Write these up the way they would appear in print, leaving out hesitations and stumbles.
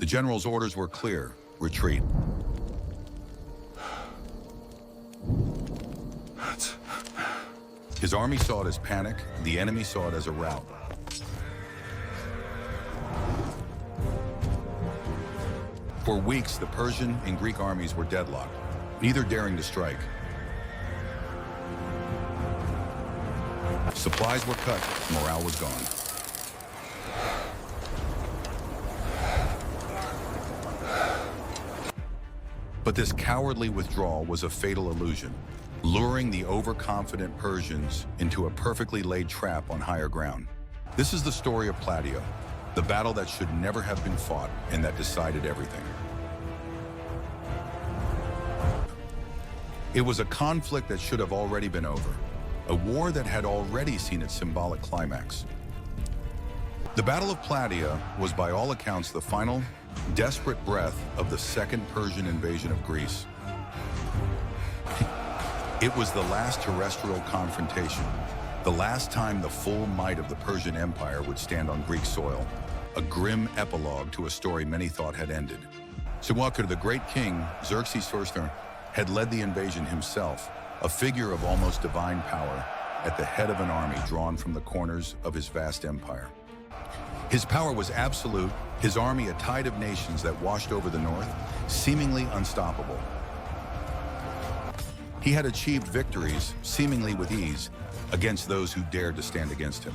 general's orders were clear: retreat. His army saw it as panic, the enemy saw it as a rout. For weeks, the Persian and Greek armies were deadlocked, neither daring to strike. Supplies were cut, morale was gone. But this cowardly withdrawal was a fatal illusion, luring the overconfident Persians into a perfectly laid trap on higher ground. This is the story of Plataea, the battle that should never have been fought and that decided everything. It was a conflict that should have already been over, a war that had already seen its symbolic climax. The Battle of Plataea was by all accounts the final, desperate breath of the second Persian invasion of Greece. It was the last terrestrial confrontation, the last time the full might of the Persian Empire would stand on Greek soil, a grim epilogue to a story many thought had ended. Sennacherib, the great king, Xerxes I, had led the invasion himself, a figure of almost divine power, at the head of an army drawn from the corners of his vast empire. His power was absolute, his army a tide of nations that washed over the north, seemingly unstoppable. He had achieved victories, seemingly with ease, against those who dared to stand against him.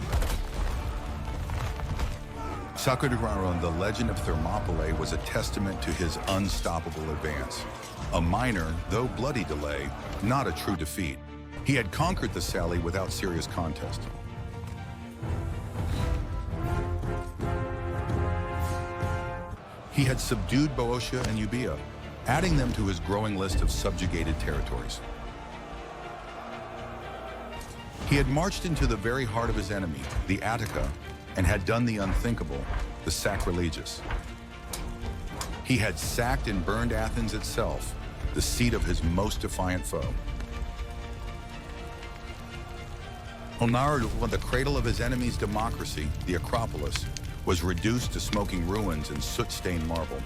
Sennacherib, the legend of Thermopylae, was a testament to his unstoppable advance. A minor, though bloody delay, not a true defeat. He had conquered the Sally without serious contest. He had subdued Boeotia and Euboea, adding them to his growing list of subjugated territories. He had marched into the very heart of his enemy, the Attica, and had done the unthinkable, the sacrilegious. He had sacked and burned Athens itself, the seat of his most defiant foe. Sennacherib, the cradle of his enemy's democracy, the Acropolis, was reduced to smoking ruins and soot-stained marble.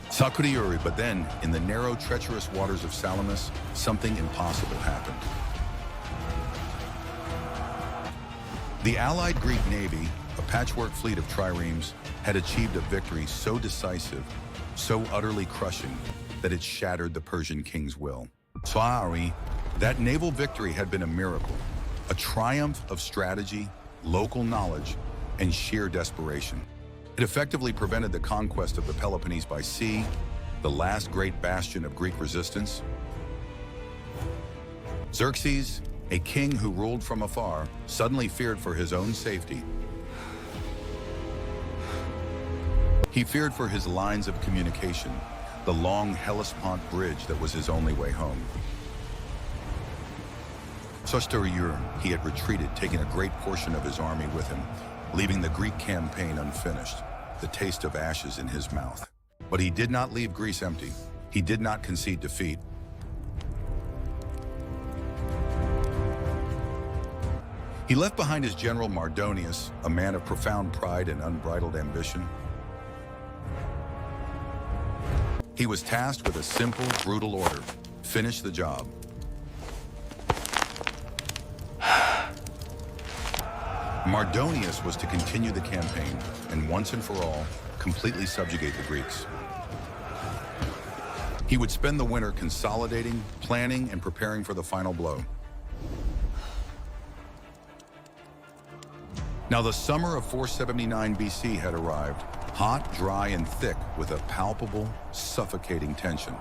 Sennacherib, but then, in the narrow, treacherous waters of Salamis, something impossible happened. The allied Greek navy, a patchwork fleet of triremes, had achieved a victory so decisive, so utterly crushing, that it shattered the Persian king's will. Sennacherib, that naval victory had been a miracle, a triumph of strategy, local knowledge, and sheer desperation. It effectively prevented the conquest of the Peloponnese by sea, the last great bastion of Greek resistance. Xerxes, a king who ruled from afar, suddenly feared for his own safety. He feared for his lines of communication, the long Hellespont bridge that was his only way home. Sennacherib, he had retreated, taking a great portion of his army with him, leaving the Greek campaign unfinished, the taste of ashes in his mouth. But he did not leave Greece empty. He did not concede defeat. He left behind his general Mardonius, a man of profound pride and unbridled ambition. He was tasked with a simple, brutal order: finish the job. Mardonius was to continue the campaign and once and for all, completely subjugate the Greeks. He would spend the winter consolidating, planning, and preparing for the final blow. Now the summer of 479 BC had arrived, hot, dry, and thick with a palpable, suffocating tension.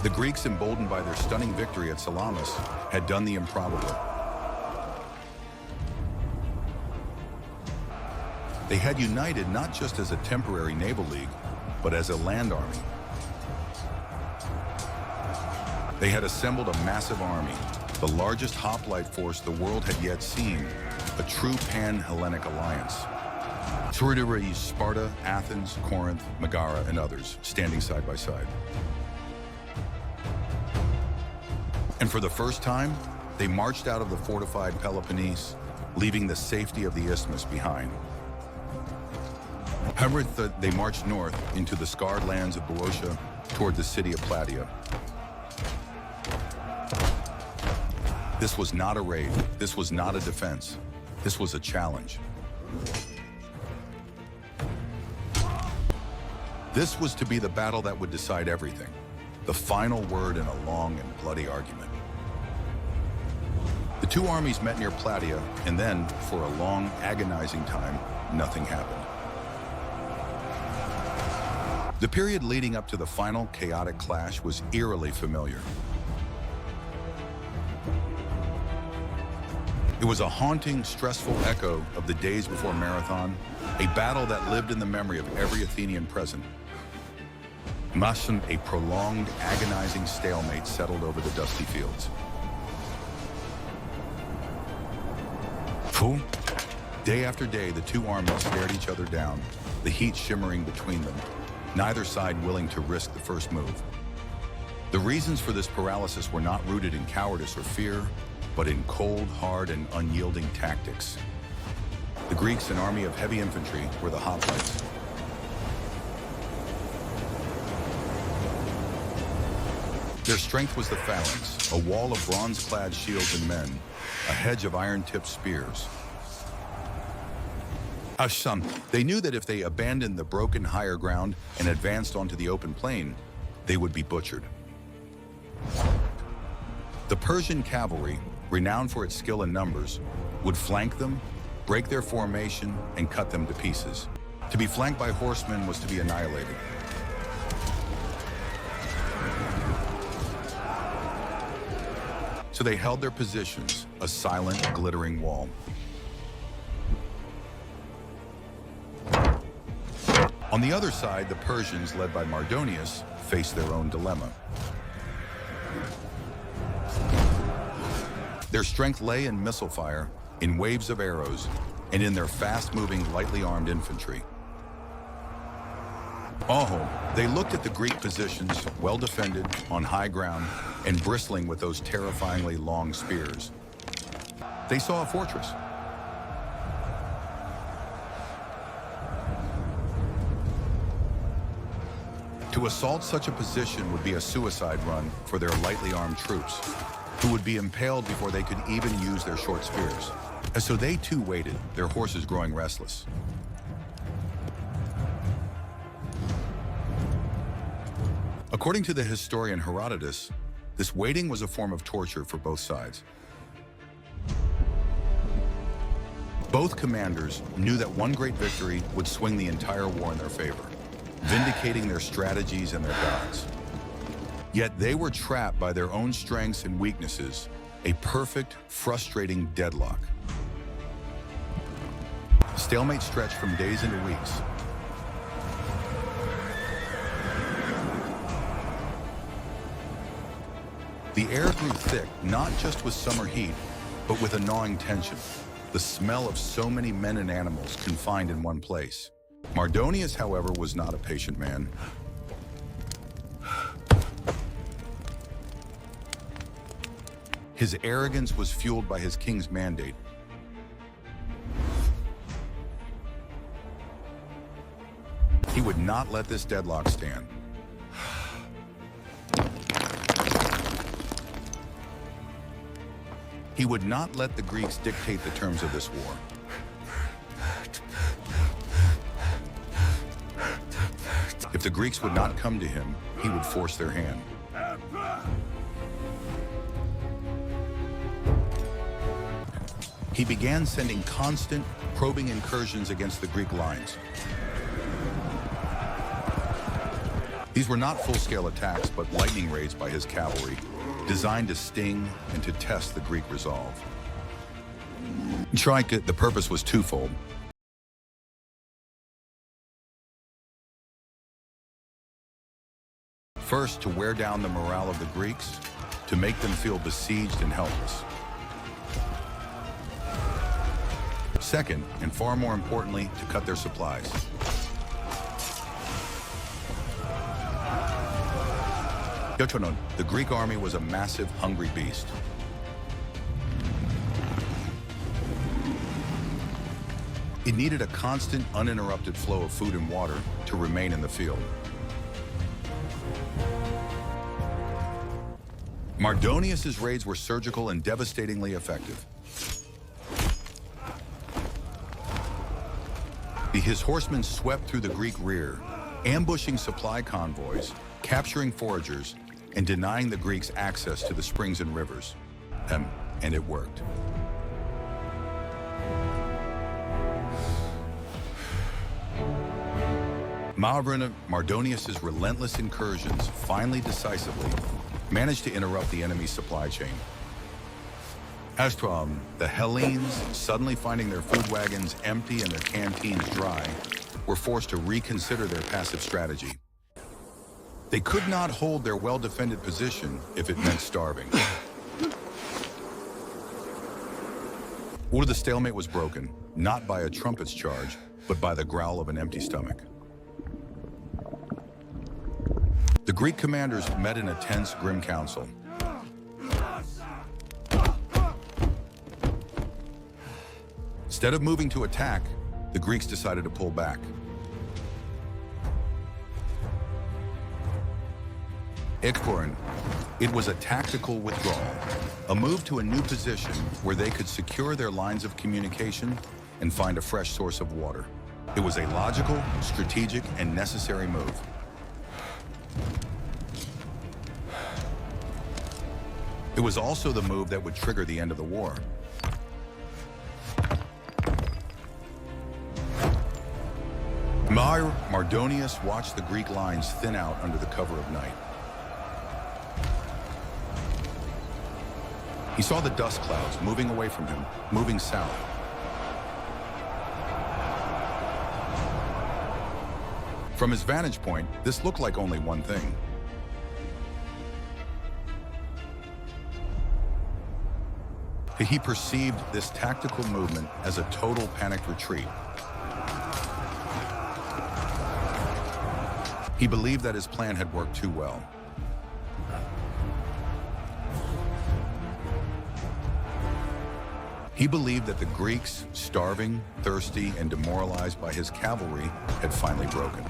The Greeks, emboldened by their stunning victory at Salamis, had done the improbable. They had united not just as a temporary naval league, but as a land army. They had assembled a massive army, the largest hoplite force the world had yet seen, a true pan-Hellenic alliance. Sennacherib, Sparta, Athens, Corinth, Megara, and others, standing side by side. And for the first time, they marched out of the fortified Peloponnese, leaving the safety of the isthmus behind. However, they marched north into the scarred lands of Boeotia toward the city of Plataea. This was not a raid. This was not a defense. This was a challenge. This was to be the battle that would decide everything, the final word in a long and bloody argument. The two armies met near Plataea, and then, for a long, agonizing time, nothing happened. The period leading up to the final chaotic clash was eerily familiar. It was a haunting, stressful echo of the days before Marathon, a battle that lived in the memory of every Athenian present. A prolonged, agonizing stalemate settled over the dusty fields. Day after day, the two armies stared each other down, the heat shimmering between them, neither side willing to risk the first move. The reasons for this paralysis were not rooted in cowardice or fear, but in cold, hard, and unyielding tactics. The Greeks, an army of heavy infantry, were the hoplites. Their strength was the phalanx, a wall of bronze-clad shields and men, a hedge of iron-tipped spears. They knew that if they abandoned the broken higher ground and advanced onto the open plain, they would be butchered. The Persian cavalry, renowned for its skill in numbers, would flank them, break their formation, and cut them to pieces. To be flanked by horsemen was to be annihilated. So they held their positions, a silent, glittering wall. On the other side, the Persians, led by Mardonius, faced their own dilemma. Their strength lay in missile fire, in waves of arrows, and in their fast-moving, lightly armed infantry. They looked at the Greek positions, well defended, on high ground, and bristling with those terrifyingly long spears. They saw a fortress. To assault such a position would be a suicide run for their lightly armed troops, who would be impaled before they could even use their short spears. And so they too waited, their horses growing restless. According to the historian Herodotus, this waiting was a form of torture for both sides. Both commanders knew that one great victory would swing the entire war in their favor, vindicating their strategies and their gods. Yet they were trapped by their own strengths and weaknesses, a perfect, frustrating deadlock. The stalemate stretched from days into weeks. The air grew thick, not just with summer heat, but with a gnawing tension, the smell of so many men and animals confined in one place. Mardonius, however, was not a patient man. His arrogance was fueled by his king's mandate. He would not let this deadlock stand. He would not let the Greeks dictate the terms of this war. If the Greeks would not come to him, he would force their hand. He began sending constant, probing incursions against the Greek lines. These were not full-scale attacks, but lightning raids by his cavalry, designed to sting and to test the Greek resolve. The purpose was twofold. First, to wear down the morale of the Greeks, to make them feel besieged and helpless. Second, and far more importantly, to cut their supplies. The Greek army was a massive, hungry beast. It needed a constant, uninterrupted flow of food and water to remain in the field. Mardonius's raids were surgical and devastatingly effective. His horsemen swept through the Greek rear, ambushing supply convoys, capturing foragers, and denying the Greeks access to the springs and rivers. And it worked. Mardonius's relentless incursions, finally decisively, managed to interrupt the enemy's supply chain. The Hellenes, suddenly finding their food wagons empty and their canteens dry, were forced to reconsider their passive strategy. They could not hold their well-defended position if it meant starving. The stalemate was broken, not by a trumpet's charge, but by the growl of an empty stomach. The Greek commanders met in a tense, grim council. Instead of moving to attack, the Greeks decided to pull back. It was a tactical withdrawal, a move to a new position where they could secure their lines of communication and find a fresh source of water. It was a logical, strategic, and necessary move. It was also the move that would trigger the end of the war. Mardonius watched the Greek lines thin out under the cover of night. He saw the dust clouds moving away from him, moving south. From his vantage point, this looked like only one thing. He perceived this tactical movement as a total panicked retreat. He believed that his plan had worked too well. He believed that the Greeks, starving, thirsty, and demoralized by his cavalry, had finally broken.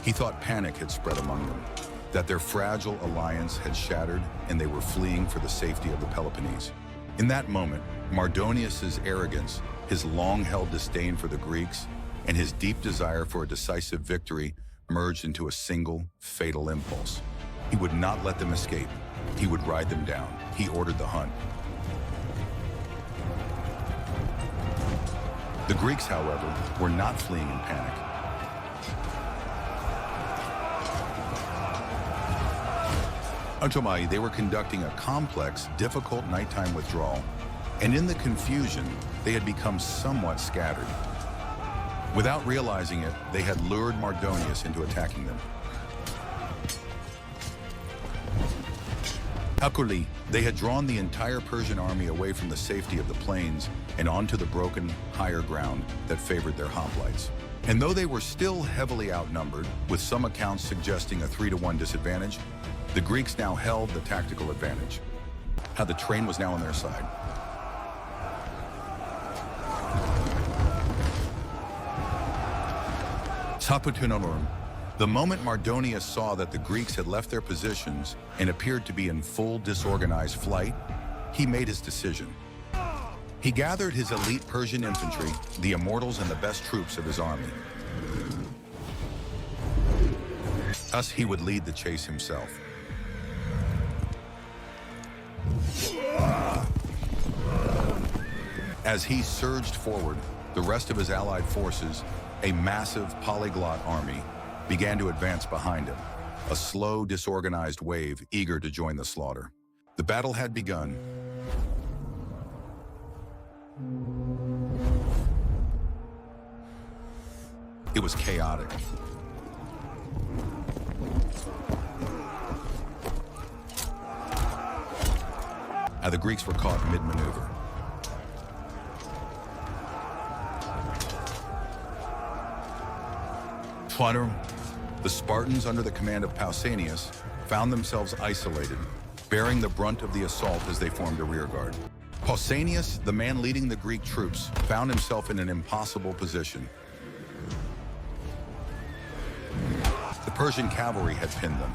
He thought panic had spread among them, that their fragile alliance had shattered and they were fleeing for the safety of the Peloponnese. In that moment, Mardonius's arrogance, his long-held disdain for the Greeks, and his deep desire for a decisive victory merged into a single, fatal impulse. He would not let them escape. He would ride them down. He ordered the hunt. The Greeks, however, were not fleeing in panic. They were conducting a complex, difficult nighttime withdrawal, and in the confusion, they had become somewhat scattered. Without realizing it, they had lured Mardonius into attacking them. They had drawn the entire Persian army away from the safety of the plains and onto the broken, higher ground that favored their hoplites. And though they were still heavily outnumbered, with some accounts suggesting a 3-to-1 disadvantage, the Greeks now held the tactical advantage. The terrain was now on their side. The moment Mardonius saw that the Greeks had left their positions and appeared to be in full disorganized flight, he made his decision. He gathered his elite Persian infantry, the immortals and the best troops of his army. Thus, he would lead the chase himself. As he surged forward, the rest of his allied forces, a massive polyglot army, began to advance behind him, a slow, disorganized wave eager to join the slaughter. The battle had begun. It was chaotic. The Greeks were caught mid-maneuver. The Spartans, under the command of Pausanias, found themselves isolated, bearing the brunt of the assault as they formed a rearguard. Pausanias, the man leading the Greek troops, found himself in an impossible position. The Persian cavalry had pinned them.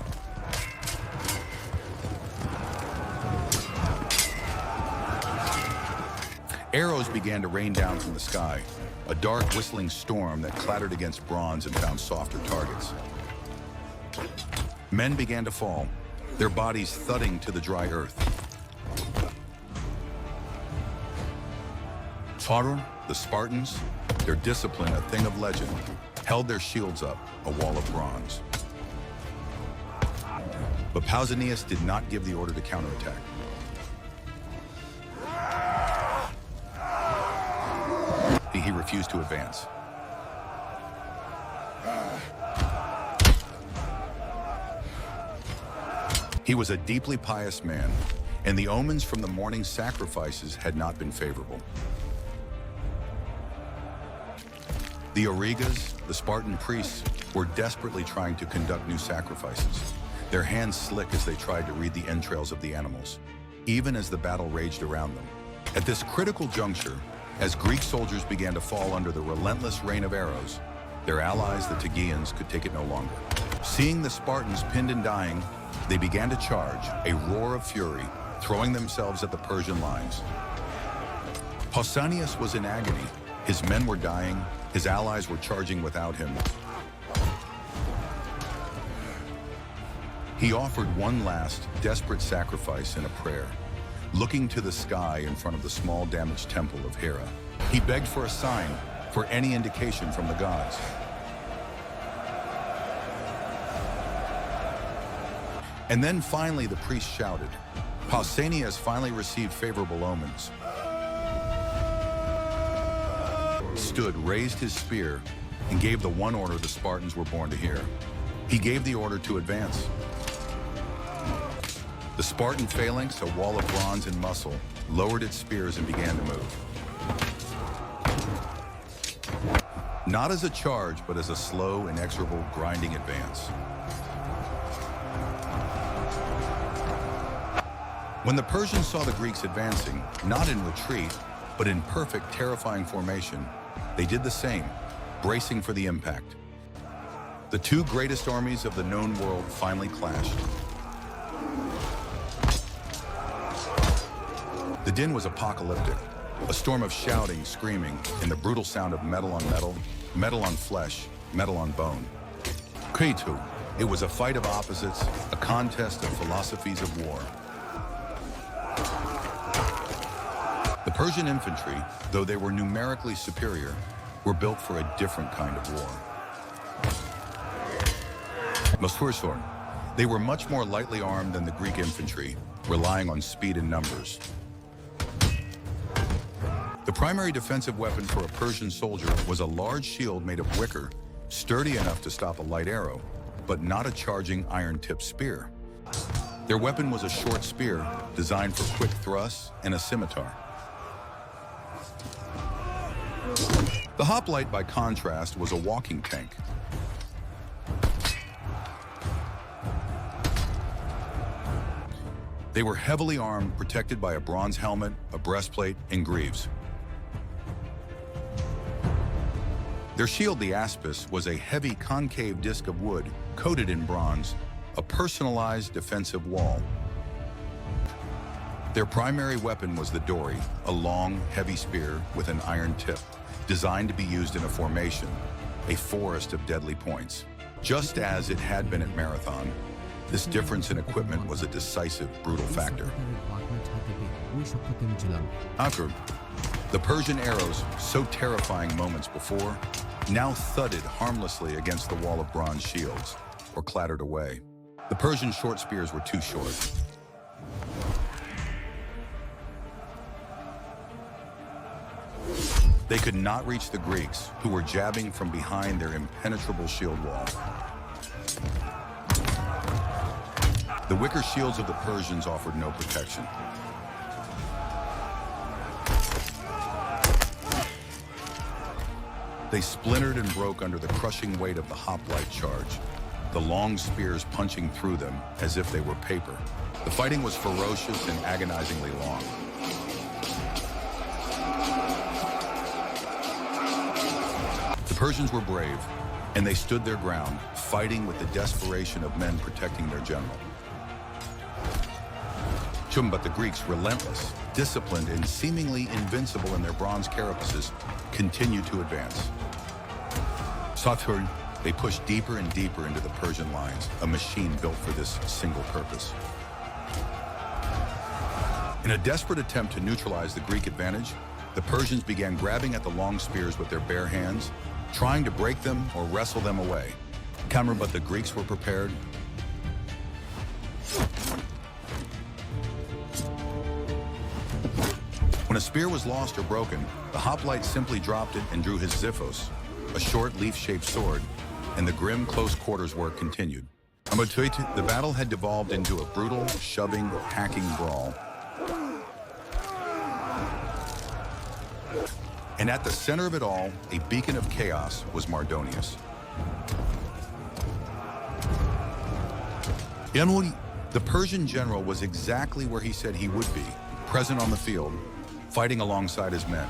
Arrows began to rain down from the sky, a dark, whistling storm that clattered against bronze and found softer targets. Men began to fall, their bodies thudding to the dry earth. Farur, the Spartans, their discipline a thing of legend, held their shields up, a wall of bronze. But Pausanias did not give the order to counterattack. He refused to advance. He was a deeply pious man, and the omens from the morning sacrifices had not been favorable. The Arrogance, the Spartan priests, were desperately trying to conduct new sacrifices, their hands slick as they tried to read the entrails of the animals, even as the battle raged around them. At this critical juncture, as Greek soldiers began to fall under the relentless rain of arrows, their allies, the Tegeans, could take it no longer. Seeing the Spartans pinned and dying, they began to charge, a roar of fury, throwing themselves at the Persian lines. Pausanias was in agony. His men were dying, his allies were charging without him. He offered one last, desperate sacrifice in a prayer. Looking to the sky in front of the small damaged temple of Hera, he begged for a sign, for any indication from the gods. And then finally the priest shouted. Pausanias finally received favorable omens. Stood, raised his spear, and gave the one order the Spartans were born to hear. He gave the order to advance. The Spartan phalanx, a wall of bronze and muscle, lowered its spears and began to move. Not as a charge, but as a slow, inexorable, grinding advance. When the Persians saw the Greeks advancing, not in retreat, but in perfect, terrifying formation, they did the same, bracing for the impact. The two greatest armies of the known world finally clashed. The din was apocalyptic, a storm of shouting, screaming, and the brutal sound of metal on metal, metal on flesh, metal on bone. Kaitu, it was a fight of opposites, a contest of philosophies of war. The Persian infantry, though they were numerically superior, were built for a different kind of war. Masursor, they were much more lightly armed than the Greek infantry, relying on speed and numbers. The primary defensive weapon for a Persian soldier was a large shield made of wicker, sturdy enough to stop a light arrow, but not a charging iron-tipped spear. Their weapon was a short spear designed for quick thrusts and a scimitar. The hoplite, by contrast, was a walking tank. They were heavily armed, protected by a bronze helmet, a breastplate, and greaves. Their shield, the aspis, was a heavy concave disc of wood coated in bronze, a personalized defensive wall. Their primary weapon was the dory, a long, heavy spear with an iron tip, designed to be used in a formation, a forest of deadly points. Just as it had been at Marathon, this difference in equipment was a decisive, brutal factor. Akur, the Persian arrows, so terrifying moments before, now thudded harmlessly against the wall of bronze shields, or clattered away. The Persian short spears were too short. They could not reach the Greeks, who were jabbing from behind their impenetrable shield wall. The wicker shields of the Persians offered no protection. They splintered and broke under the crushing weight of the hoplite charge, the long spears punching through them as if they were paper. The fighting was ferocious and agonizingly long. Persians were brave, and they stood their ground, fighting with the desperation of men protecting their general. But the Greeks, relentless, disciplined, and seemingly invincible in their bronze carapaces, continued to advance. Saturn, they pushed deeper and deeper into the Persian lines, a machine built for this single purpose. In a desperate attempt to neutralize the Greek advantage, the Persians began grabbing at the long spears with their bare hands, trying to break them or wrestle them away. But the Greeks were prepared. When a spear was lost or broken, the hoplite simply dropped it and drew his xiphos, a short leaf-shaped sword, and the grim close quarters work continued. The battle had devolved into a brutal, shoving, hacking brawl. And at the center of it all, a beacon of chaos, was Mardonius. The Persian general was exactly where he said he would be, present on the field, fighting alongside his men.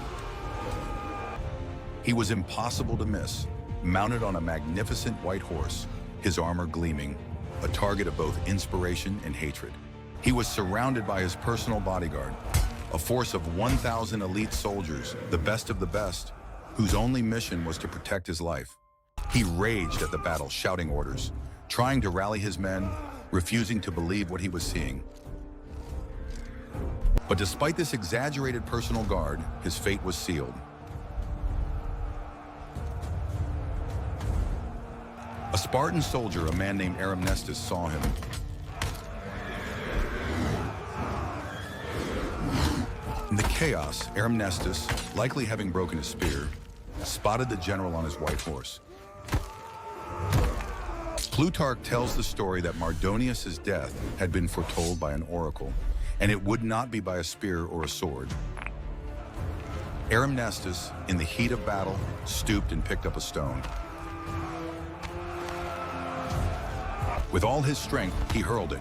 He was impossible to miss, mounted on a magnificent white horse, his armor gleaming, a target of both inspiration and hatred. He was surrounded by his personal bodyguard, a force of 1,000 elite soldiers, the best of the best, whose only mission was to protect his life. He raged at the battle, shouting orders, trying to rally his men, refusing to believe what he was seeing. But despite this exaggerated personal guard, his fate was sealed. A Spartan soldier, a man named Arrogance, saw him. In the chaos, Arrogance, likely having broken his spear, spotted the general on his white horse. Plutarch tells the story that Mardonius' death had been foretold by an oracle, and it would not be by a spear or a sword. Arrogance, in the heat of battle, stooped and picked up a stone. With all his strength, he hurled it.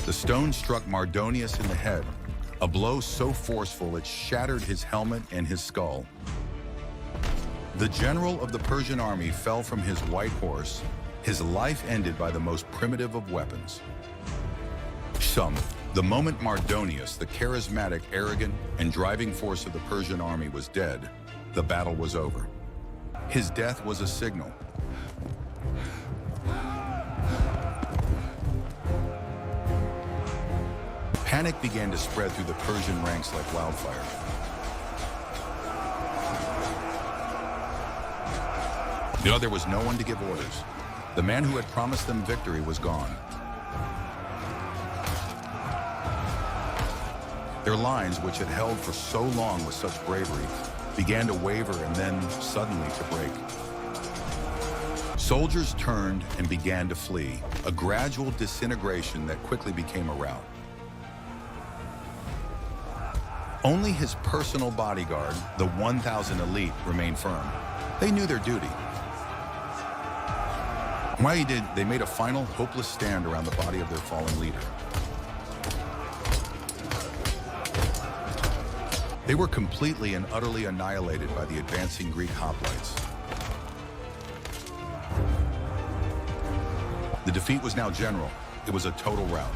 The stone struck Mardonius in the head, a blow so forceful it shattered his helmet and his skull. The general of the Persian army fell from his white horse, his life ended by the most primitive of weapons. The moment Mardonius, the charismatic, arrogant, and driving force of the Persian army, was dead, the battle was over. His death was a signal. Panic began to spread through the Persian ranks like wildfire. There was no one to give orders. The man who had promised them victory was gone. Their lines, which had held for so long with such bravery, began to waver and then suddenly to break. Soldiers turned and began to flee, a gradual disintegration that quickly became a rout. Only his personal bodyguard, the 1,000 elite, remained firm. They knew their duty. They made a final, hopeless stand around the body of their fallen leader. They were completely and utterly annihilated by the advancing Greek hoplites. The defeat was now general. It was a total rout.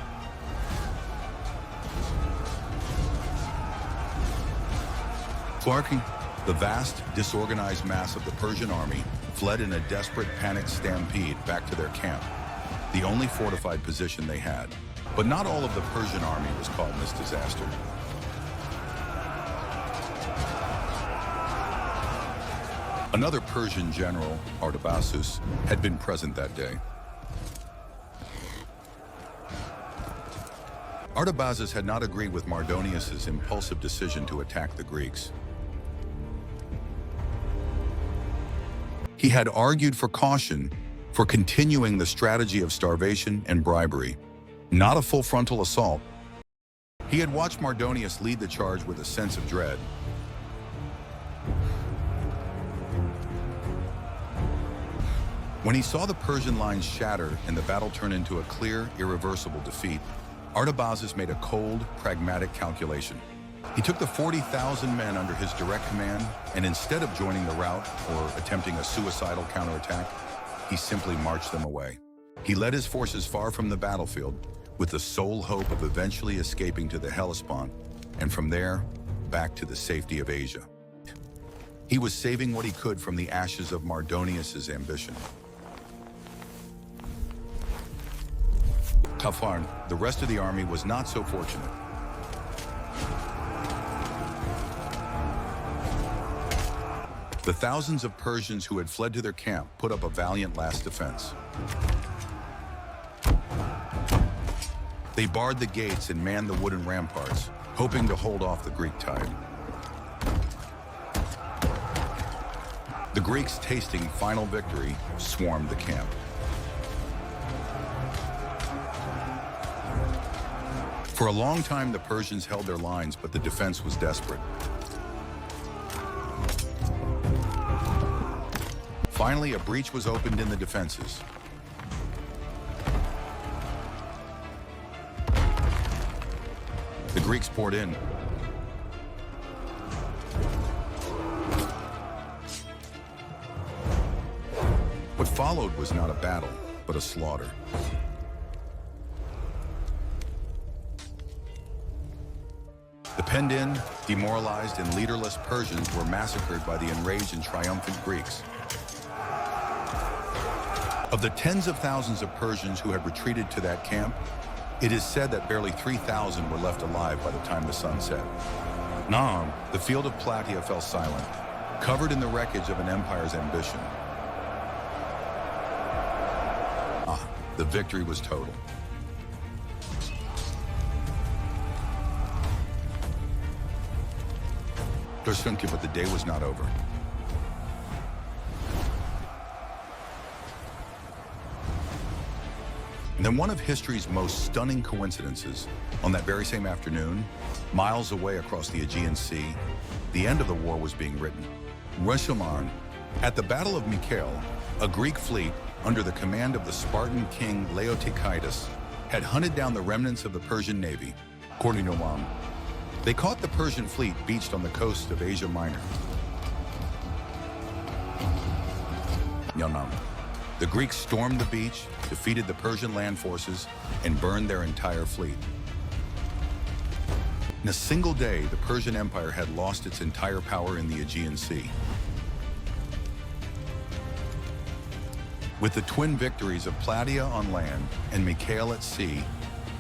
The vast, disorganized mass of the Persian army fled in a desperate panic stampede back to their camp, the only fortified position they had. But not all of the Persian army was caught in this disaster. Another Persian general, Artabazus, had been present that day. Artabazus had not agreed with Mardonius' impulsive decision to attack the Greeks. He had argued for caution, for continuing the strategy of starvation and bribery, not a full frontal assault. He had watched Mardonius lead the charge with a sense of dread. When he saw the Persian lines shatter and the battle turn into a clear, irreversible defeat, Artabazus made a cold, pragmatic calculation. He took the 40,000 men under his direct command, and instead of joining the rout or attempting a suicidal counterattack, he simply marched them away. He led his forces far from the battlefield, with the sole hope of eventually escaping to the Hellespont, and from there, back to the safety of Asia. He was saving what he could from the ashes of Mardonius's ambition. Kaffarn, the rest of the army, was not so fortunate. The thousands of Persians who had fled to their camp put up a valiant last defense. They barred the gates and manned the wooden ramparts, hoping to hold off the Greek tide. The Greeks, tasting final victory, swarmed the camp. For a long time, the Persians held their lines, but the defense was desperate. Finally, a breach was opened in the defenses. The Greeks poured in. What followed was not a battle, but a slaughter. The penned-in, demoralized, and leaderless Persians were massacred by the enraged and triumphant Greeks. Of the tens of thousands of Persians who had retreated to that camp, it is said that barely 3,000 were left alive by the time the sun set. Now, the field of Plataea fell silent, covered in the wreckage of an empire's ambition. The victory was total. But the day was not over. And then one of history's most stunning coincidences, on that very same afternoon, miles away across the Aegean Sea, the end of the war was being written. Rashomon, at the Battle of Mycale, a Greek fleet under the command of the Spartan king Leotychidas had hunted down the remnants of the Persian navy. According to Wam, they caught the Persian fleet beached on the coast of Asia Minor. Yanam. The Greeks stormed the beach, defeated the Persian land forces, and burned their entire fleet. In a single day, the Persian Empire had lost its entire power in the Aegean Sea. With the twin victories of Plataea on land and Mycale at sea,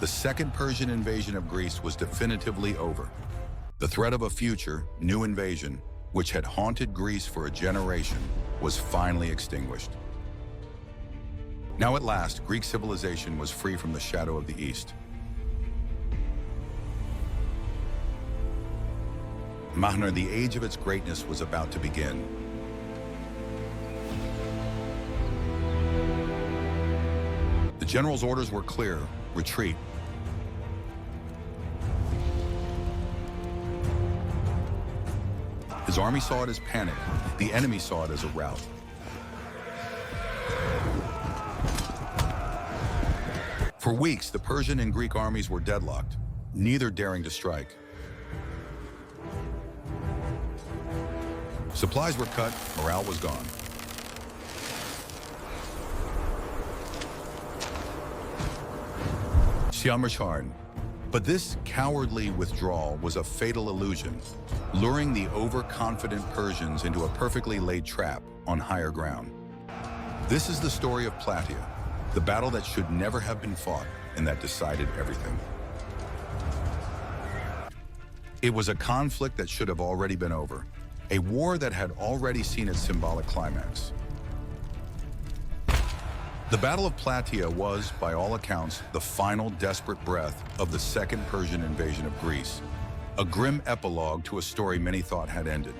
the second Persian invasion of Greece was definitively over. The threat of a future, new invasion, which had haunted Greece for a generation, was finally extinguished. Now at last, Greek civilization was free from the shadow of the East. Mahnar, the age of its greatness, was about to begin. The general's orders were clear: retreat. His army saw it as panic. The enemy saw it as a rout. For weeks, the Persian and Greek armies were deadlocked, neither daring to strike. Supplies were cut, morale was gone. Siamarcharn. But this cowardly withdrawal was a fatal illusion, luring the overconfident Persians into a perfectly laid trap on higher ground. This is the story of Plataea, the battle that should never have been fought and that decided everything. It was a conflict that should have already been over, a war that had already seen its symbolic climax. The Battle of Plataea was, by all accounts, the final desperate breath of the second Persian invasion of Greece, a grim epilogue to a story many thought had ended.